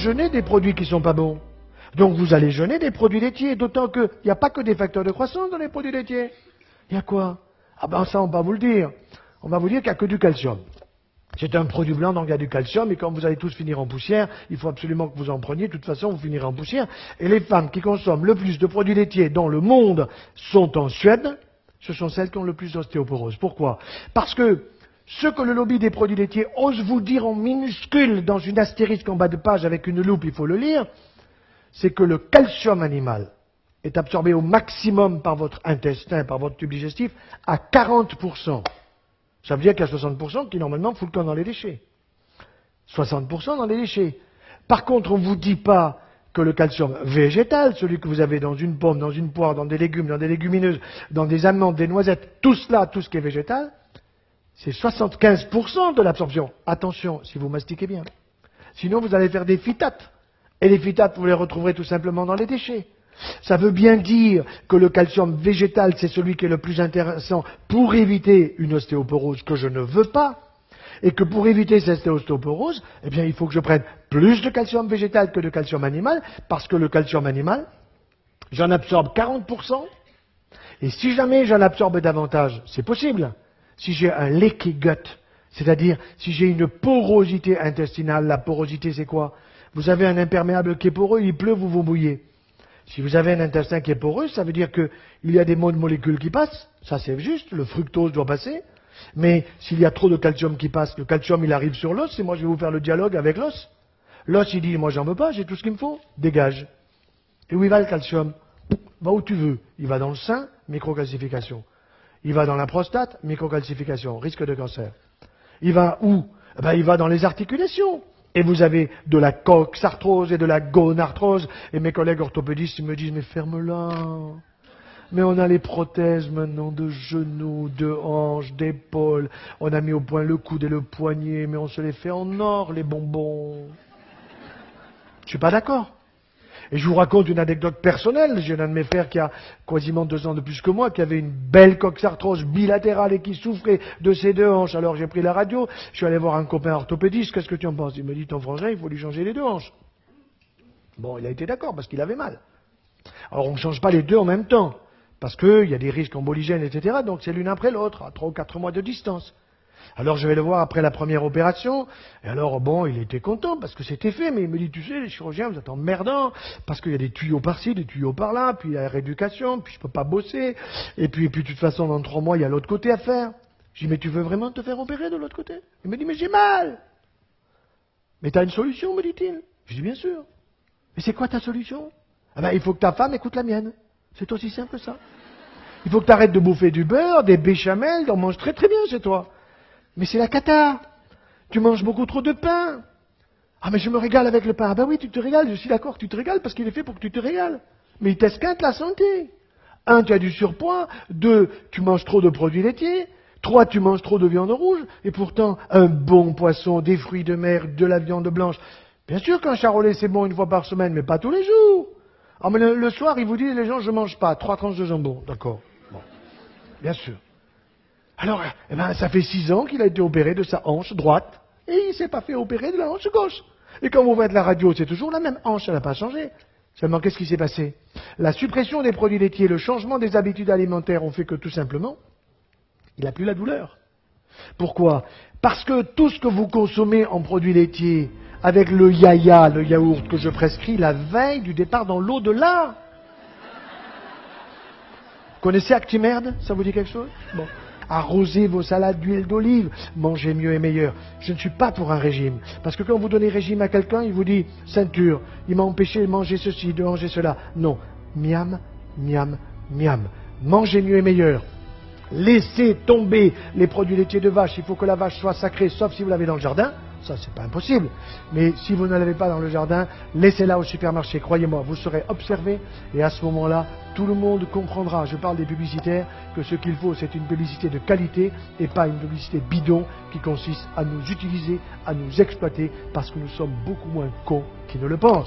jeûner des produits qui sont pas bons. Donc vous allez jeûner des produits laitiers, d'autant qu'il n'y a pas que des facteurs de croissance dans les produits laitiers. Il y a quoi? Ah ben ça on va vous le dire. On va vous dire qu'il n'y a que du calcium. C'est un produit blanc, donc il y a du calcium, et quand vous allez tous finir en poussière, il faut absolument que vous en preniez, de toute façon vous finirez en poussière. Et les femmes qui consomment le plus de produits laitiers dans le monde sont en Suède, ce sont celles qui ont le plus d'ostéoporose. Pourquoi? Parce que ce que le lobby des produits laitiers ose vous dire en minuscule dans une astérisque en bas de page avec une loupe, il faut le lire, c'est que le calcium animal est absorbé au maximum par votre intestin, par votre tube digestif, à 40%. Ça veut dire qu'il y a 60% qui normalement foutent le camp dans les déchets. 60% dans les déchets. Par contre, on ne vous dit pas que le calcium végétal, celui que vous avez dans une pomme, dans une poire, dans des légumes, dans des légumineuses, dans des amandes, des noisettes, tout cela, tout ce qui est végétal, c'est 75% de l'absorption. Attention, si vous mastiquez bien. Sinon, vous allez faire des phytates. Et les phytates, vous les retrouverez tout simplement dans les déchets. Ça veut bien dire que le calcium végétal, c'est celui qui est le plus intéressant pour éviter une ostéoporose que je ne veux pas. Et que pour éviter cette ostéoporose, eh bien, il faut que je prenne plus de calcium végétal que de calcium animal, parce que le calcium animal, j'en absorbe 40%. Et si jamais j'en absorbe davantage, c'est possible. Si j'ai un leaky gut, c'est-à-dire si j'ai une porosité intestinale, la porosité c'est quoi? Vous avez un imperméable qui est poreux, il pleut, vous vous mouillez. Si vous avez un intestin qui est poreux, ça veut dire qu'il y a des molécules qui passent, ça c'est juste, le fructose doit passer, mais s'il y a trop de calcium qui passe, le calcium il arrive sur l'os, et moi je vais vous faire le dialogue avec l'os. L'os il dit, moi j'en veux pas, j'ai tout ce qu'il me faut, dégage. Et où il va le calcium? Va où tu veux. Il va dans le sein, microcalcification. Il va dans la prostate, microcalcification, risque de cancer. Il va où? Ben, il va dans les articulations. Et vous avez de la coxarthrose et de la gonarthrose. Et mes collègues orthopédistes ils me disent, mais ferme-la. Mais on a les prothèses maintenant de genoux, de hanches, d'épaules. On a mis au point le coude et le poignet, mais on se les fait en or, les bonbons. Je suis pas d'accord. Et je vous raconte une anecdote personnelle. J'ai un de mes frères qui a quasiment 2 ans de plus que moi, qui avait une belle coxarthrose bilatérale et qui souffrait de ses 2 hanches. Alors j'ai pris la radio, je suis allé voir un copain orthopédiste, qu'est-ce que tu en penses? Il me dit, ton frangin, il faut lui changer les 2 hanches. Bon, il a été d'accord, parce qu'il avait mal. Alors on ne change pas les 2 en même temps, parce qu'il y a des risques emboligènes, etc. Donc c'est l'une après l'autre, à 3 ou 4 mois de distance. Alors je vais le voir après la première opération, et alors bon, il était content parce que c'était fait, mais il me dit, tu sais, les chirurgiens, vous êtes emmerdants, parce qu'il y a des tuyaux par-ci, des tuyaux par-là, puis il y a la rééducation, puis je peux pas bosser, et puis de toute façon, dans 3 mois, il y a l'autre côté à faire. Je dis, mais tu veux vraiment te faire opérer de l'autre côté? Il me dit, mais j'ai mal. Mais t'as une solution, me dit-il. Je dis, bien sûr. Mais c'est quoi ta solution? Ah ben, il faut que ta femme écoute la mienne. C'est aussi simple que ça. Il faut que tu arrêtes de bouffer du beurre, des béchamels, t'en manges très très bien chez toi. Mais c'est la cata. Tu manges beaucoup trop de pain. Ah mais je me régale avec le pain. Ah ben oui, tu te régales, je suis d'accord que tu te régales parce qu'il est fait pour que tu te régales. Mais il t'esquinte la santé. 1, tu as du surpoids. 2, tu manges trop de produits laitiers. 3, tu manges trop de viande rouge. Et pourtant, un bon poisson, des fruits de mer, de la viande blanche. Bien sûr qu'un charolais c'est bon 1 fois par semaine, mais pas tous les jours. Ah mais le soir, ils vous disent, les gens, je mange pas. 3 tranches de jambon. D'accord. Bon. Bien sûr. Alors, eh ben, ça fait 6 ans qu'il a été opéré de sa hanche droite, et il ne s'est pas fait opérer de la hanche gauche. Et quand vous faites la radio, c'est toujours la même hanche, elle n'a pas changé. Seulement, qu'est-ce qui s'est passé? La suppression des produits laitiers, le changement des habitudes alimentaires ont fait que, tout simplement, il n'a plus la douleur. Pourquoi? Parce que tout ce que vous consommez en produits laitiers, avec le yaya, le yaourt que je prescris la veille du départ dans l'au-delà. Vous connaissez Actimerde? Ça vous dit quelque chose? Bon. Arrosez vos salades d'huile d'olive, mangez mieux et meilleur. Je ne suis pas pour un régime, parce que quand vous donnez régime à quelqu'un, il vous dit ceinture, il m'a empêché de manger ceci, de manger cela. Non, miam, miam, miam. Mangez mieux et meilleur. Laissez tomber les produits laitiers de vache. Il faut que la vache soit sacrée, sauf si vous l'avez dans le jardin. Ça, c'est pas impossible. Mais si vous ne l'avez pas dans le jardin, laissez-la au supermarché. Croyez-moi, vous serez observé et à ce moment-là, tout le monde comprendra, je parle des publicitaires, que ce qu'il faut, c'est une publicité de qualité et pas une publicité bidon qui consiste à nous utiliser, à nous exploiter, parce que nous sommes beaucoup moins cons qu'ils ne le pensent.